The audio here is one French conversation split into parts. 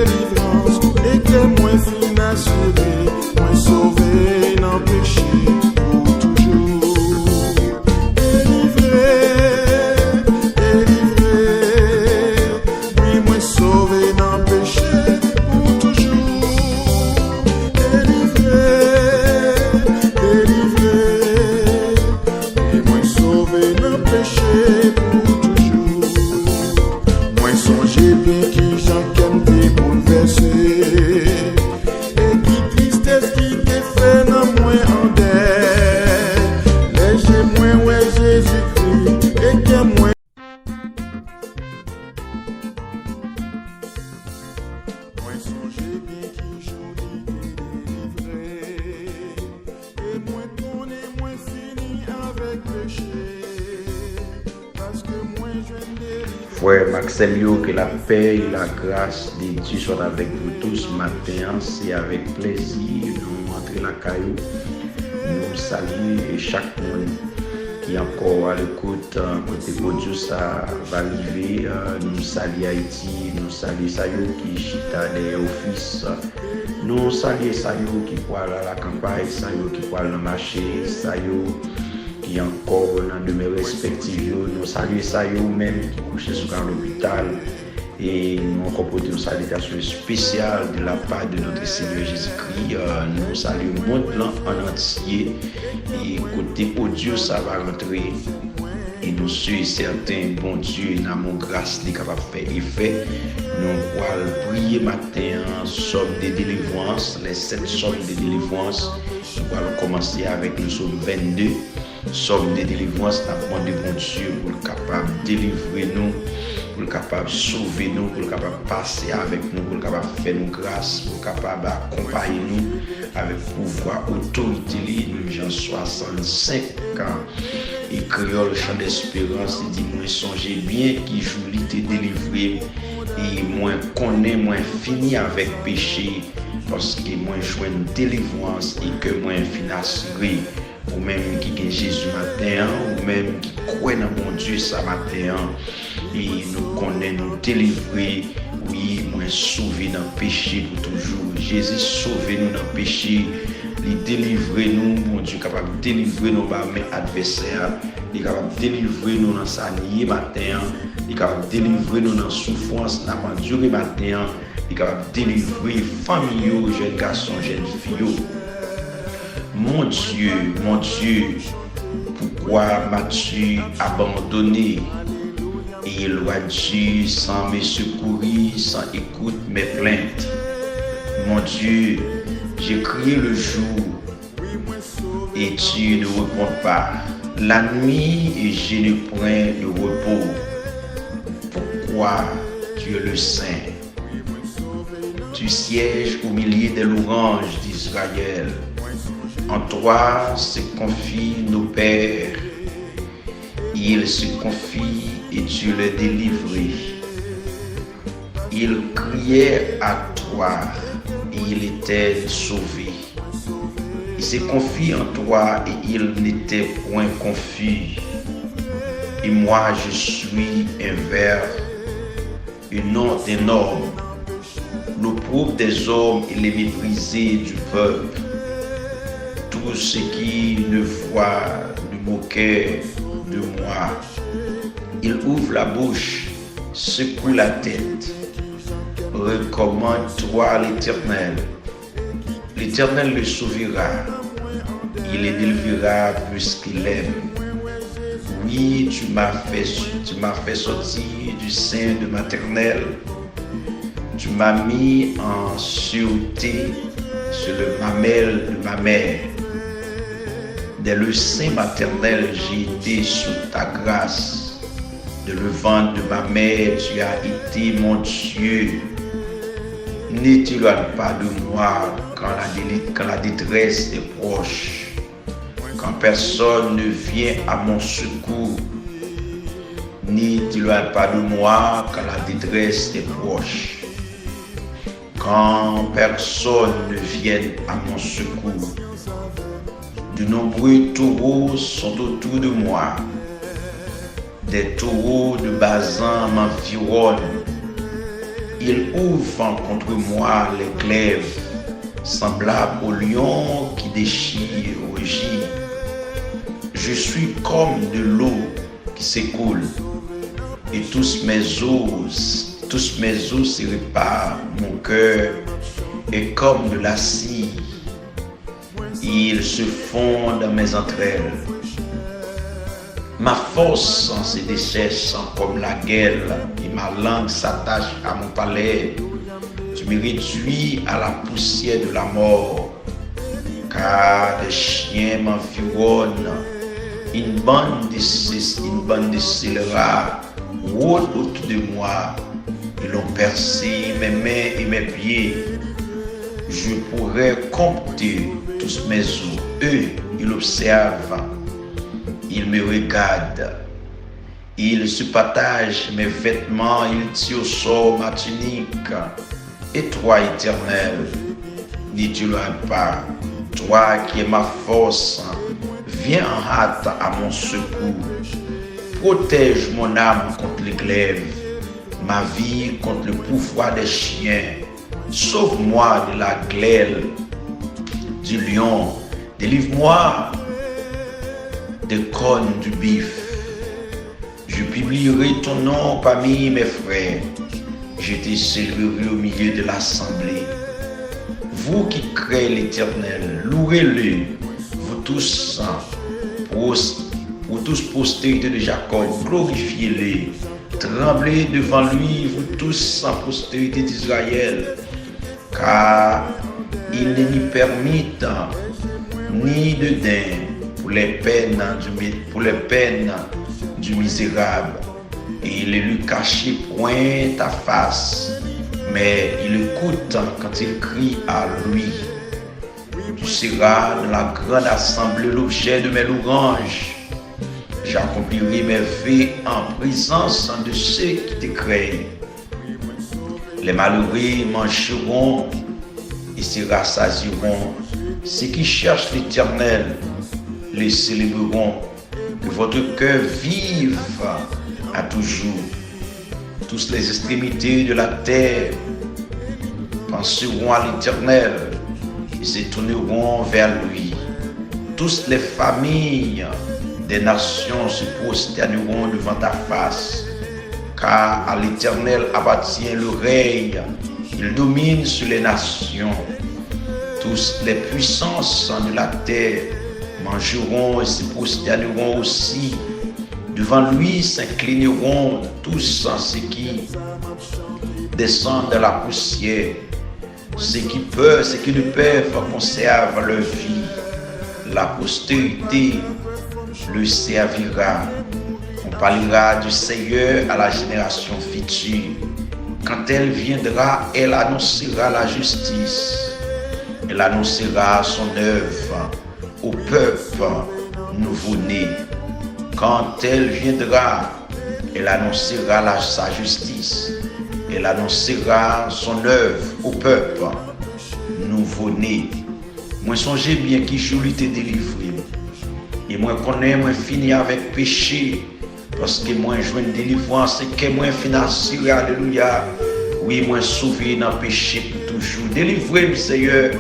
délivrance et que moi fin assuré, moi sauvé dans péché pour toujours. Délivré, oui moi sauvé dans péché pour toujours. Délivré, et moi sauvé dans péché pour toujours. Moi songez bien qui j'en t'ai bouleversé. Et qui tristesse qui t'est fait dans moi en deuil. Léger moi ouais Jésus-Christ et que moi. Moi songez bien qui j'en t'ai délivré. Et moi connais moi fini avec péché. Parce que moi je ne délivre. Frère Maxelio, que la paix et la grâce de Dieu soient avec vous tous matin. C'est avec plaisir nous entrer la caillou. Nous saluer chaque monde qui est encore à l'écoute côté Dieu ça va arriver. Nous saluer Haïti, nous saluer Sayo qui chita des offices. Nous saluer Sayo qui parle à la campagne, Sayo qui parle dans le marché, Sayo qui encore dans de mes respectifs. Nous saluons ça même qui couchent sur l'hôpital et nous comportons une salutation spéciale de la part de notre Seigneur Jésus-Christ. Nous saluons le monde en entier et côté audio ça va rentrer et nous sommes certains, bon Dieu, dans mon grâce, est capable de faire effet. Nous allons prier matin, somme de délivrance, les 7 sommes de délivrance. Nous allons commencer avec le psaume 22. Somme de délivrance, nous demandons bon Dieu pour le capable de délivrer nous, pour le capable de sauver nous, pour le capable de passer avec nous, pour le capable de faire nous grâce, pour le capable d'accompagner nous avec pouvoir, autorité. Nous, Jean 65 ans, et créole le chant d'espérance, il dit, moi songez bien qui joue te délivrer, et moi connais, moi fini avec péché, parce que moi joue une délivrance et que moi fini assuré. Ou même qui est Jésus matin, ou même qui croit dans mon Dieu ça matin, et nous connaissons, nous délivrer, oui, moi sauver dans le péché pour toujours. Jésus sauver nous dans le péché, il délivre nous, mon Dieu capable de délivrer nos adversaires, il est capable de délivrer nous dans sa nuit matin, il est capable de délivrer nous dans la souffrance, dans la durée matin, il est capable de délivrer famille, jeunes garçons, jeunes filles. Mon Dieu, pourquoi m'as-tu abandonné et éloigné sans me secourir, sans écouter mes plaintes? Mon Dieu, j'ai crié le jour et tu ne réponds pas. La nuit et je ne prends de repos. Pourquoi tu es le Saint? Tu sièges au milieu des louanges d'Israël. En toi se confient nos pères. Ils se confient et tu les délivres. Ils criaient à toi et ils étaient sauvés. Ils se confient en toi et ils n'étaient point confus. Et moi je suis un ver, un homme énorme, l'opprobre des hommes et les méprisés du peuple. Tous ceux qui ne voient ne moquaient de moi. Il ouvre la bouche, secoue la tête. Recommande-toi l'Éternel. L'Éternel le sauvera. Il le délivrera puisqu'il aime. Oui, tu m'as fait sortir du sein de maternelle. Tu m'as mis en sûreté sur le mamelle de ma mère. Dès le sein maternel, j'ai été sous ta grâce. De le ventre de ma mère, tu as été mon Dieu. Ne t'éloigne pas de moi quand la détresse est proche. Quand personne ne vient à mon secours. Ne t'éloigne pas de moi quand la détresse est proche. Quand personne ne vient à mon secours. De nombreux taureaux sont autour de moi. Des taureaux de Bazan m'environnent. Il ouvre contre moi les glaives, semblable au lion qui déchire, rugit. Je suis comme de l'eau qui s'écoule, et tous mes os se réparent. Mon cœur est comme de la cire, il se fond dans mes entrailles. Ma force se dessèche comme la guêle, et ma langue s'attache à mon palais. Tu me réduis à la poussière de la mort, car des chiens m'environnent. Une bande de scélérats rôde autour de moi. Ils ont percé mes mains et mes pieds. Je pourrais compter tous mes os. Eux, ils observent. Ils me regardent. Ils se partagent mes vêtements. Ils tirent au sort ma tunique. Et toi, Éternel, dis-tu-leur pas, toi qui es ma force, viens en hâte à mon secours. Protège mon âme contre les glaives, ma vie contre le pouvoir des chiens. Sauve-moi de la glaive du lion. Délivre-moi des cornes du bif. Je publierai ton nom parmi mes frères. Je te célébrerai au milieu de l'assemblée. Vous qui créez l'Éternel, louez-le. Vous tous, postérité de Jacob, glorifiez-le. Tremblez devant lui, vous tous, postérité d'Israël. Car il ne n'y permit ni de dain pour les peines du misérable. Et il ne lui cachait point ta face, mais il écoute quand il crie à lui. Tu seras dans la grande assemblée l'objet de mes louanges. J'accomplirai mes vœux en présence de ceux qui te craignent. Les malheureux mangeront et se rassasieront. Ceux qui cherchent l'Éternel les célébreront. Que votre cœur vive à toujours. Toutes les extrémités de la terre penseront à l'Éternel et se tourneront vers lui. Toutes les familles des nations se prosterneront devant ta face, car à l'Éternel appartient le règne, il domine sur les nations. Tous les puissances de la terre mangeront et se prosterneront aussi. Devant lui s'inclineront tous ceux qui descendent de la poussière. Ceux qui ne peuvent conserver leur vie. La postérité le servira. On parlera du Seigneur à la génération future. Quand elle viendra, elle annoncera la justice. Elle annoncera son œuvre au peuple nouveau-né. Quand elle viendra, elle annoncera sa justice. Elle annoncera son œuvre au peuple nouveau-né. Moi songez bien qui jour lui t'ai délivré. Et moi connais, moi fini avec péché. Parce que moi je une délivrance et que moi financier, alléluia. Oui, moi sauvé dans le péché pour toujours. Délivrez-moi, Seigneur.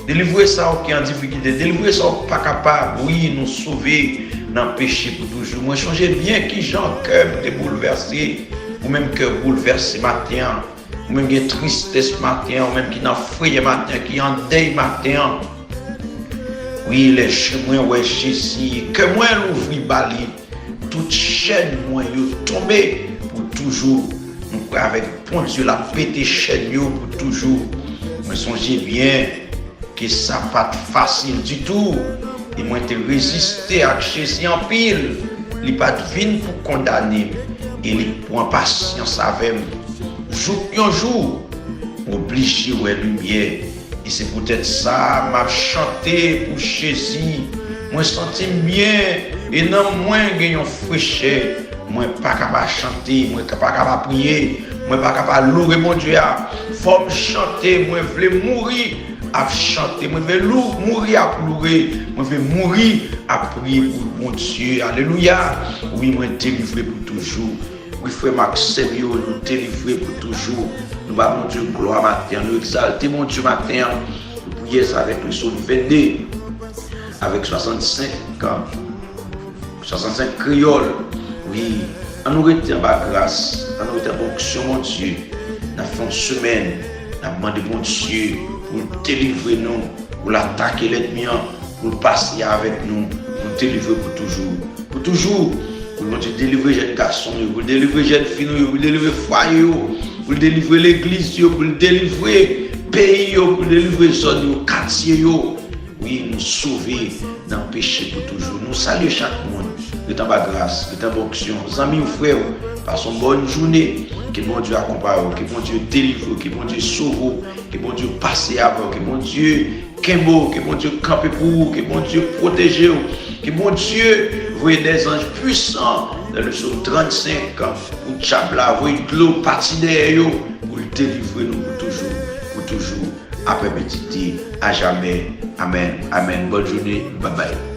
Délivrez ça qui est en difficulté. Délivrez ça qui n'est pas capable. Oui, nous sauver dans le péché pour toujours. Moi, changez bien qui Jean cœur est bouleversé. Ou même cœur bouleversé matin. Ou même qui est tristesse matin. Ou même qui est en feuille matin. Qui est en deuil matin. Oui, les chemins, ouais, Jésus. Que moi, l'ouvrir bali. Toute chaîne, moi, yo tombé pour toujours. Nous, avec bon Dieu, la pété chaîne pour toujours. Mais songez bien que ça n'est pas facile du tout. Et moi, te résister à Jésus en pile. Il n'est pas divin pour condamner. Et il prend patience avec moi. Jour pour jour, obligé à la lumière. Et c'est peut-être ça, m'a chanté pour Jésus. Moi, senti bien. Et non, moi, j'ai une fraîcheur. Moi, pas capable de chanter. Moi, pas capable de prier. Moi, pas capable de louer mon Dieu. Faut me chanter. Moi, je veux mourir à chanter. Moi, je veux mourir à pleurer. Moi, je veux mourir à prier pour mon Dieu. Alléluia. Oui, moi, délivré pour toujours. Oui, frère Max, sérieux, nous délivrer pour toujours. Nous va mon Dieu gloire matin, nous exalter mon Dieu matin. Nous prions ça avec le psaume 22, avec 65 créoles. Oui, on nous retient par grâce, on nous retient fonction mon Dieu. Nous avons fait une semaine, nous avons demandé mon Dieu pour délivrer nous, pour l'attaquer l'ennemi, pour passer avec nous, pour délivrer pour toujours. Pour toujours, pour nous délivrer les jeunes garçons, pour délivrer les jeunes filles, pour délivrer les foyers, pour délivrer l'église, pour délivrer le pays, pour délivrer les zones, les quartiers. Oui, nous sauver dans le péché pour toujours. Nous saluons chaque monde. De ta grâce, de ta onction. Amis ou frères, passons une bonne journée. Que mon Dieu accompagne, que mon Dieu délivre, que mon Dieu sauve, que mon Dieu passe avant, que mon Dieu qu'aime, que mon Dieu campe pour vous, que mon Dieu protège, que mon Dieu voie des anges puissants dans le psaume 35 pour Tchabla, voie de l'eau partie derrière pour le délivrer nous pour toujours, à perpétuité, à jamais. Amen. Amen. Bonne journée. Bye bye.